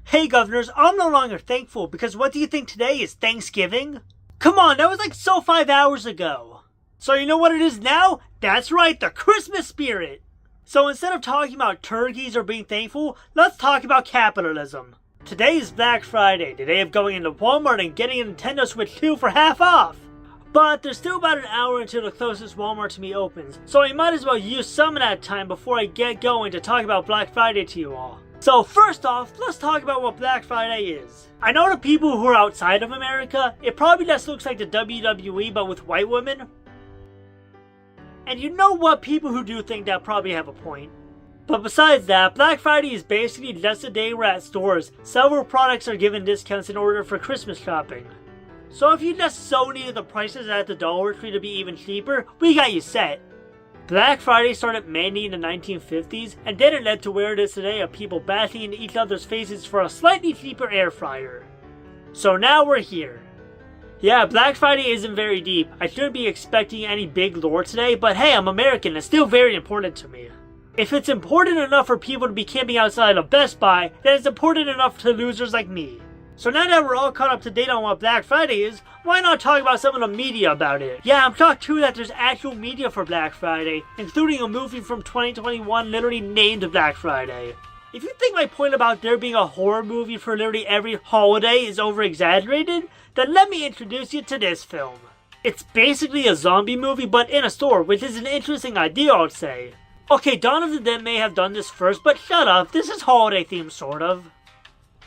Hey governors, I'm no longer thankful because what do you think today is Thanksgiving? Come on, that was like 5 hours ago. So you know what it is now? That's right, the Christmas spirit. So instead of talking about turkeys or being thankful, let's talk about capitalism. Today is Black Friday, the day of going into Walmart and getting a Nintendo Switch 2 for half off. But there's still about an hour until the closest Walmart to me opens, so I might as well use some of that time before I get going to talk about Black Friday to you all. So first off, let's talk about what Black Friday is. I know to people who are outside of America, it probably just looks like the WWE but with white women. And you know what, people who do think that probably have a point. But besides that, Black Friday is basically just a day where at stores, several products are given discounts in order for Christmas shopping. So if you just so needed the prices at the Dollar Tree to be even cheaper, we got you set. Black Friday started mainly in the 1950s, and then it led to where it is today of people bashing into each other's faces for a slightly cheaper air fryer. So now we're here. Yeah, Black Friday isn't very deep. I shouldn't be expecting any big lore today, but hey, I'm American, it's still very important to me. If it's important enough for people to be camping outside of Best Buy, then it's important enough to losers like me. So now that we're all caught up to date on what Black Friday is, why not talk about some of the media about it? Yeah, I'm shocked too that there's actual media for Black Friday, including a movie from 2021 literally named Black Friday. If you think my point about there being a horror movie for literally every holiday is over-exaggerated, then let me introduce you to this film. It's basically a zombie movie but in a store, which is an interesting idea, I'd say. Okay, Dawn of the Dead may have done this first, but shut up, this is holiday themed sort of.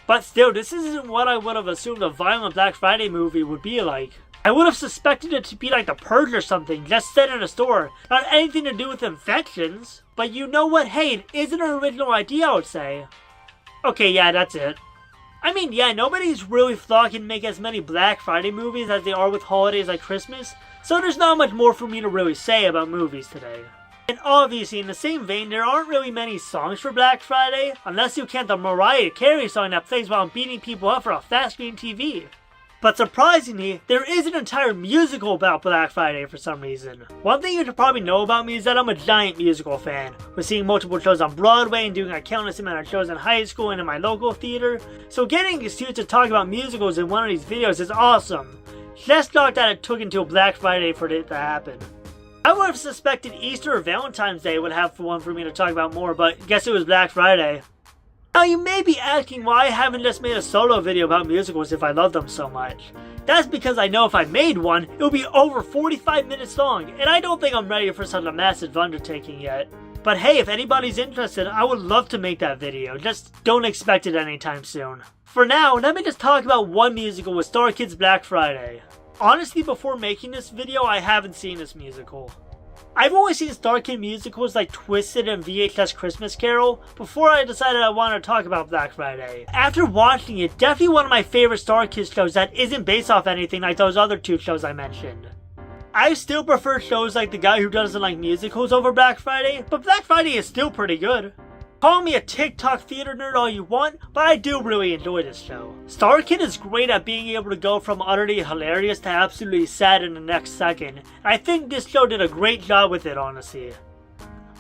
But still, this isn't what I would have assumed a violent Black Friday movie would be like. I would have suspected it to be like The Purge or something, just set in a store, not anything to do with infections. But you know what, hey, it is an original idea, I would say. Okay, yeah, that's it. I mean, yeah, nobody's really flocking to make as many Black Friday movies as they are with holidays like Christmas, so there's not much more for me to really say about movies today. And obviously, in the same vein, there aren't really many songs for Black Friday, unless you count the Mariah Carey song that plays while beating people up for a flat-screen TV. But surprisingly, there is an entire musical about Black Friday for some reason. One thing you should probably know about me is that I'm a giant musical fan, with seeing multiple shows on Broadway and doing a countless amount of shows in high school and in my local theater, so getting an excuse to talk about musicals in one of these videos is awesome. Just shocked that it took until Black Friday for it to happen. I would have suspected Easter or Valentine's Day would have one for me to talk about more, but guess it was Black Friday. Now you may be asking why I haven't just made a solo video about musicals if I love them so much. That's because I know if I made one, it would be over 45 minutes long, and I don't think I'm ready for such a massive undertaking yet. But hey, if anybody's interested, I would love to make that video, just don't expect it anytime soon. For now, let me just talk about one musical with Star Kids Black Friday. Honestly, before making this video, I haven't seen this musical. I've only seen Star Kid musicals like Twisted and VHS Christmas Carol before I decided I wanted to talk about Black Friday. After watching it, definitely one of my favorite Star Kids shows that isn't based off anything like those other two shows I mentioned. I still prefer shows like The Guy Who Doesn't Like Musicals over Black Friday, but Black Friday is still pretty good. Call me a TikTok theater nerd all you want, but I do really enjoy this show. Star Kid is great at being able to go from utterly hilarious to absolutely sad in the next second, and I think this show did a great job with it, honestly.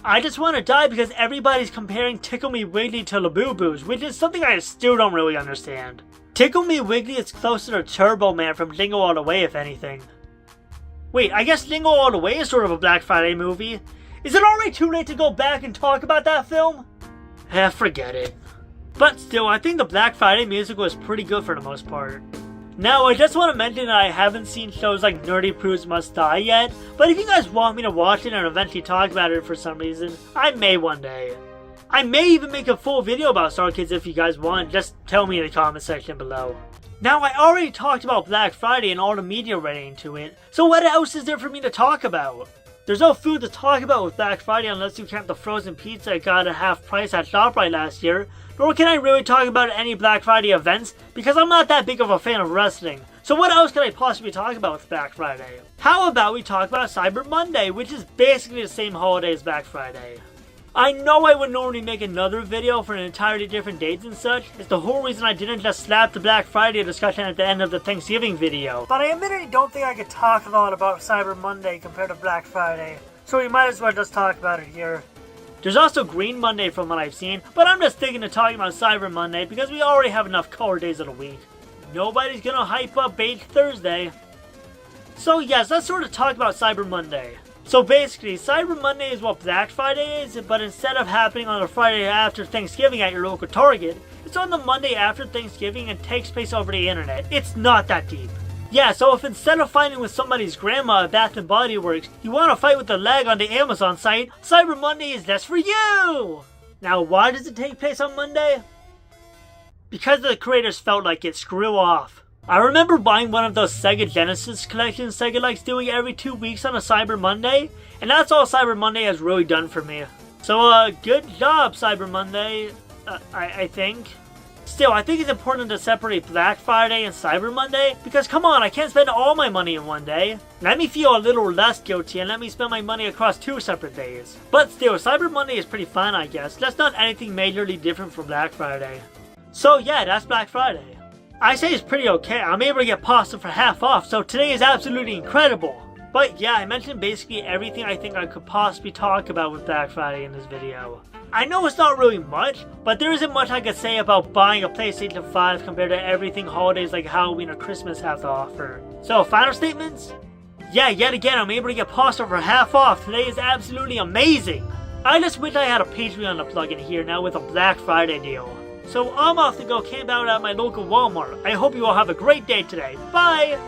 I just want to die because everybody's comparing Tickle Me Wiggly to Labubu's, which is something I still don't really understand. Tickle Me Wiggly is closer to Turbo Man from Jingle All the Way, if anything. Wait, I guess Jingle All the Way is sort of a Black Friday movie. Is it already too late to go back and talk about that film? Forget it. But still, I think the Black Friday musical is pretty good for the most part. Now, I just want to mention that I haven't seen shows like Nerdy Prudes Must Die yet, but if you guys want me to watch it and eventually talk about it for some reason, I may one day. I may even make a full video about Star Kids if you guys want, just tell me in the comment section below. Now, I already talked about Black Friday and all the media relating to it, so what else is there for me to talk about? There's no food to talk about with Black Friday unless you count the frozen pizza I got at half price at ShopRite last year, nor can I really talk about any Black Friday events because I'm not that big of a fan of wrestling. So what else can I possibly talk about with Black Friday? How about we talk about Cyber Monday, which is basically the same holiday as Black Friday. I know I would normally make another video for an entirely different dates and such. It's the whole reason I didn't just slap the Black Friday discussion at the end of the Thanksgiving video. But I admittedly don't think I could talk a lot about Cyber Monday compared to Black Friday, so we might as well just talk about it here. There's also Green Monday from what I've seen, but I'm just sticking to talking about Cyber Monday because we already have enough color days of the week. Nobody's gonna hype up Beige Thursday. So yes, let's sort of talk about Cyber Monday. So basically, Cyber Monday is what Black Friday is, but instead of happening on the Friday after Thanksgiving at your local Target, it's on the Monday after Thanksgiving and takes place over the internet. It's not that deep. Yeah, so if instead of fighting with somebody's grandma at Bath & Body Works, you want to fight with the leg on the Amazon site, Cyber Monday is just for you! Now, why does it take place on Monday? Because the creators felt like it. Screw off. I remember buying one of those Sega Genesis collections Sega likes doing every 2 weeks on a Cyber Monday, and that's all Cyber Monday has really done for me. So, good job, Cyber Monday, I think. Still, I think it's important to separate Black Friday and Cyber Monday, because come on, I can't spend all my money in one day. Let me feel a little less guilty and let me spend my money across 2 separate days. But still, Cyber Monday is pretty fun, I guess. That's not anything majorly different from Black Friday. So yeah, that's Black Friday. I say it's pretty okay. I'm able to get pasta for half off, so today is absolutely incredible. But yeah, I mentioned basically everything I think I could possibly talk about with Black Friday in this video. I know it's not really much, but there isn't much I could say about buying a PlayStation 5 compared to everything holidays like Halloween or Christmas have to offer. So, final statements? Yeah, yet again, I'm able to get pasta for half off. Today is absolutely amazing. I just wish I had a Patreon to plug in here now with a Black Friday deal. So I'm off to go camp out at my local Walmart. I hope you all have a great day today. Bye!